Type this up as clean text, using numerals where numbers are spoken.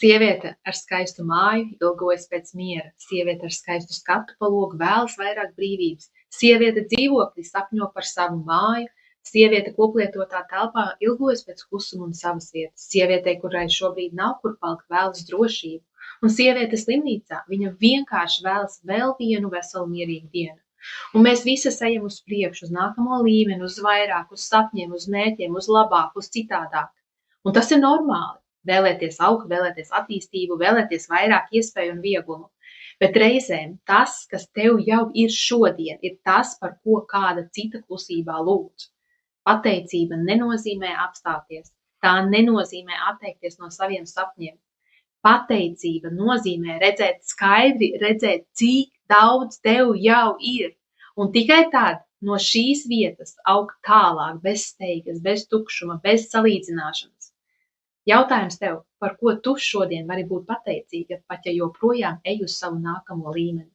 Sieviete ar skaistu māju ilgojas pēc miera. Sieviete ar skaistu skatu pa logu vēlas vairāk brīvības. Sieviete dzīvoklī sapņo par savu māju. Sieviete koplietotā telpā ilgojas pēc klusuma un savas vietas. Sievietei, kurai šobrīd nav kur palikt, vēlas drošību. Un sieviete slimnīcā, viņa vienkārši vēlas vēl vienu veselu mierīgu dienu. Un mēs visas ejam uz priekšu, uz nākamo līmeni, uz vairāk, uz sapņiem, uz mērķiem, uz labāk, uz citādāk. Un tas ir normāli. Vēlēties augt, vēlēties attīstību, vēlēties vairāk iespēju un vieglumu. Bet reizēm tas, kas tev jau ir šodien, ir tas, par ko kāda cita klusībā lūdz. Pateicība nenozīmē apstāties. Tā nenozīmē atteikties no saviem sapņiem. Pateicība nozīmē redzēt skaidri, redzēt, cik daudz tev jau ir. Un tikai tad no šīs vietas augt tālāk, bez steigas, bez tukšuma, bez salīdzināšanas. Jautājums tev, par ko tu šodien vari būt pateicīga, pat ja joprojām ej uz savu nākamo līmeni?